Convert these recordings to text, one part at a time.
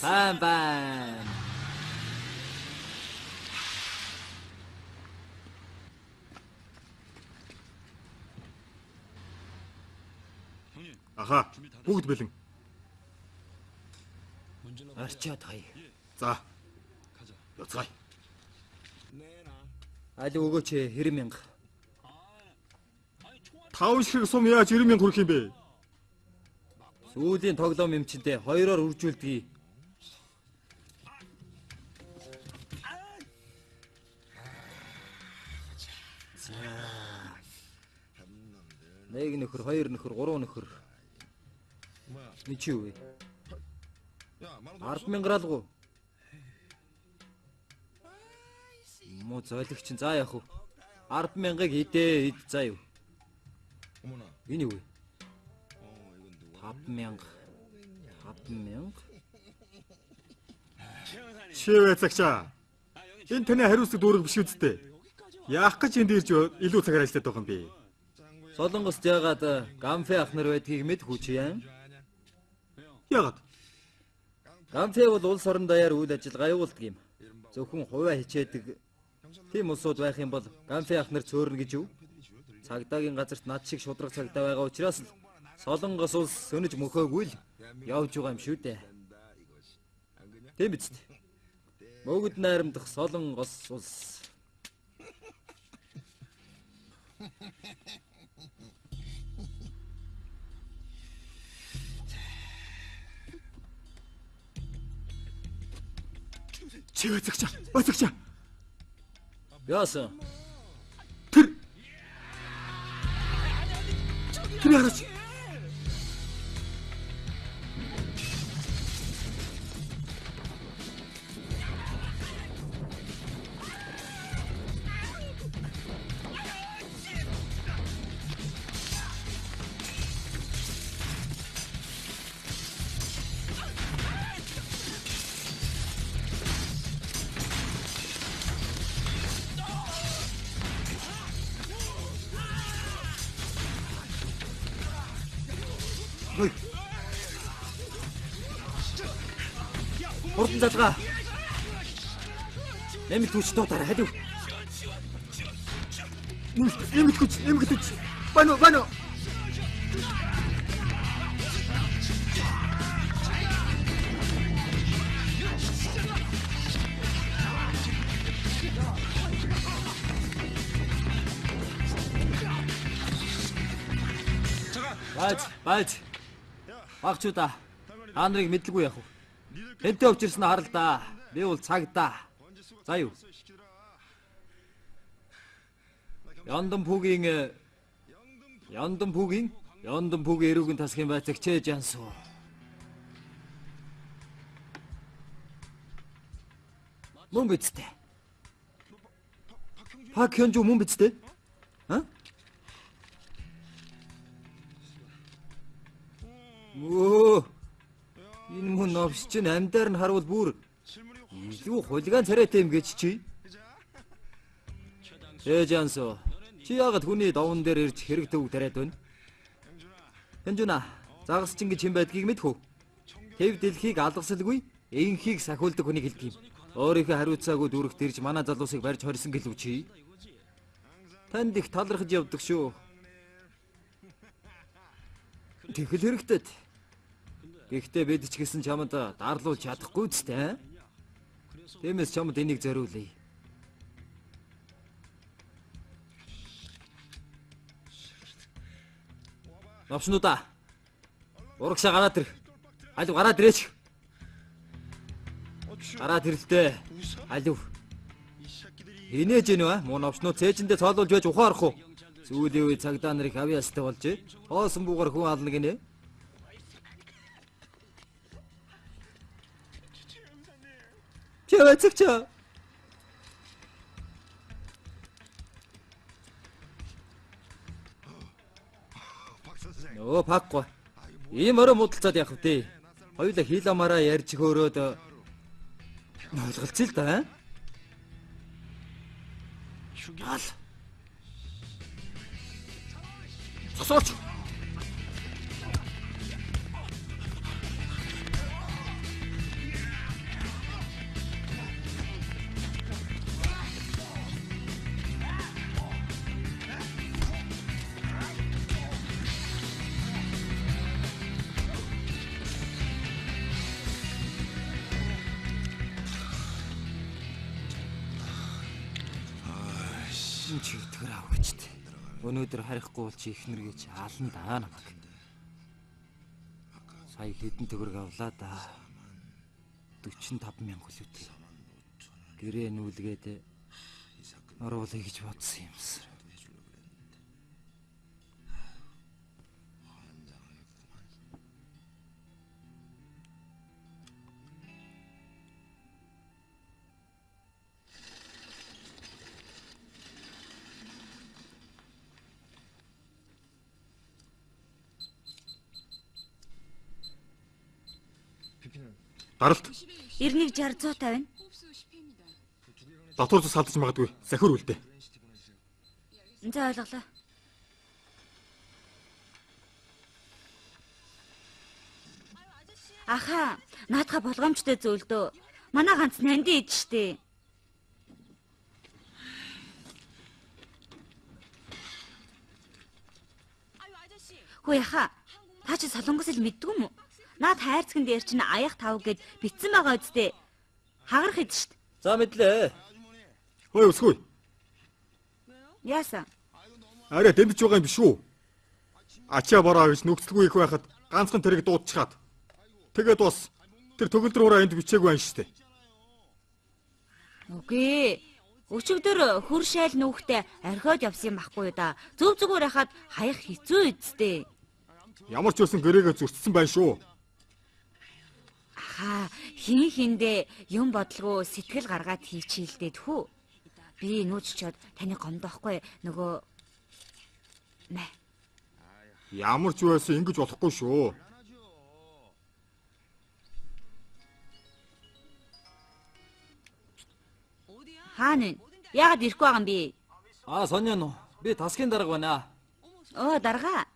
Бам бам. Аха, бүгд бэлэн. Арчаад хай. За. Яцгаая. Аль өгөөч 90,000. 5 ширхэг сум яаж 90,000 хүрэх юм бэ? Сүүлийн тоглоом юмчинтэй 2-оор үржүүлдэг. Нэг нөхөр, хоёр нөхөр, гурван нөхөр. Ни чи юу вэ? 10,000 гаралгүй. Муу зойлогч чинь за яах вэ? 10,000-ыг идээ ид заа юу. Энэ юу вэ? 5,000. Шивэ цагчаа. Энэ таны хариуцлага дүүрэг биш үсттэй. Яах гэж энд ирж илүү цагаар ажиллаад байгаа юм бэ? Солонгост яагаад Ганфэ ах нар байдгийг мэд хүч юм? Яагаад? Ганфэ бол улс орон даяар үйл ажиллагаа явуулдаг юм. Зөвхөн хувиа хичээдэг тийм улсууд байх юм бол Ганфэ ах нар цөөрнө гэж юу? Цагдаагийн газарт над шиг шудраг цагдаа байгаа учраас л Солонгос улс сөнөж мөхөөгүй л явж байгаа юм шүү дээ. Тийм биз дээ. Мөгөд найрамдах Солонгос улс. Чивэ цагчаа. Яасан? Тэр яарч. Хурдан залгаа. Нэмэлт хүч доотараа халив. Нэмэлт хүч. Бано. Байж. Багчуудаа. Та нарыг мэдлгүй яах вэ? Тэнтэй өвчирсэн харал да. Би бол цагдаа. За юу? Яндам пүүгийн эрүүгийн тасгийн байцагчээ Жансуу. Мөн бицтэй. Пак Хёнжу мөн бицтэй? Ха? Оо. Энэ мөн новш чинь амьдаар нь харуул бүр илүү хулиган царайтай юм гэж чи. Жансуу. Чи яагаад хүний довн дээр ирж хэрэг төв тариад байна? Хэнжүнэ, загас чинь гэж хэм байдгийг мэдхүү. Тэв дэлхийг алгасалгүй, энхийг сахиулдаг хүнийг хэлдэг юм. Өөрийнхөө хариуцаагүй дүрэгт ирж манай залуусыг барьж хорисон гэлүү чи. Танд их талархаж явдаг шүү. Тэгэл хэрэгтэй. Гэхдээ бид ч гэсэн чамд дарлуулж чадахгүй зү. Тиймээс чамд энийг зориулъя. Навшнуудаа. Урагшаа гараад ир. Алив гараад ирээч. Гараад ирлээ. Алив. Инээж гэнэ вэ? Муу навшнууд цээжиндээ цоолуулж байж ухаарах уу? Сүүлийн үе цагдаа нарыг авьяастай болж хоосон буугаар хүн ална гинэ. Чавцагчаа. Оо пакгүй. Ийм орой муудалцаад явах вэ? Хоёулаа хийламаараа ярьж хөөрөөд ойлголцъё л да. Ал. Сосооч. ч итгэр авчт. Өнөөдөр харихгүй бол чи ихнэр гэж аална даа намайг. Сая хэдэн төгрөг авлаа да. 45,000 хүлээтэй. Гэрээ нүүлгээд оруулъя гэж бодсон юмсар. Даралт. 9160 150. Дотор зус салдаж магадгүй. Сахиур үлдээ. За ойлголоо. Аха, наадха болгоомжтой зөвлөдөө. Манай ганц нандин ид штэ. Хөөе аха, та чи солонгос ил мэддэг юм уу? Наад хайрцаган дээр чинь аяг тав гэд битсэн байгаа үсттэй. Хагарах ид штт. За мэдлээ. Хөөе өсгөө. Яасан? Арай дэмжиж байгаа юм биш үү? Ачаа бороо гэж нүгцэлгүй их байхад ганцхан тэрэг дуудчихад. Тэгээд бас тэр төгөлдөр ураа энд бичээгүй байна штэ. Үгүй. Өчигдөр хөр шайл нүхтэй орхиод явсан юм байхгүй юу да. Зөв зүгээр хахад хаях хэцүү үсттэй. Ямар ч байсан гэрээгээ зөрчсөн байна шүү. Аха, хин хиндэ юм бодлого сэтгэл гаргаад хийчихэлдээд хүү. Би нүүччод таны гомдохгүй нөгөө нэ. Ямар ч байсан ингэж болохгүй шүү. Хаана вэ? Яагаад ирэхгүй байгаа юм бэ? Соня нуу. Би тасгийн дарга байна. Оо, дарга.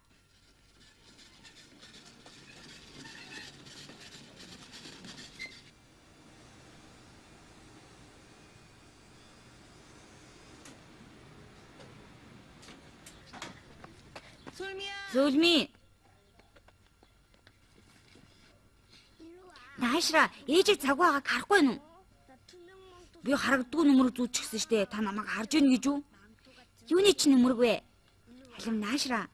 Зүлми. Наашра, ээжийг цагаагаа харахгүй нү? Би харагддгүй нүмерэг зүүчихсэн штэ. Та намайг харж ийн гэж үү? Юуны ч нүмерэг вэ? Алим наашра.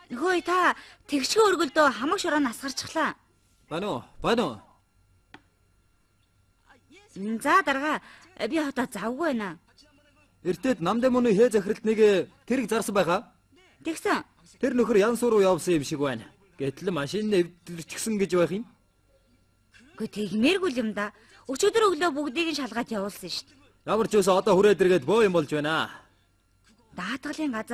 Хөөе та тэгшгэ өргөлдөө хамаг шороо насгарчихлаа. Байна уу? За дарга, би хотоо завгүй байна. Эртээд намдэ мөний хээ захиралт нэг тэрэг зарсан байхаа. Тэгсэн. Тэр нөхөр Янс руу явсан юм шиг байна. Гэтэл машин нэвтэрчихсэн гэж байх юм. Гэхдээ тэгмээргүй юм да. Өчигдөр өглөө бүгдийг нь шалгаад явуулсан шүү дээ. Ямар ч үс одоо хүрээд иргээд боо юм болж байна. Даатгалын газар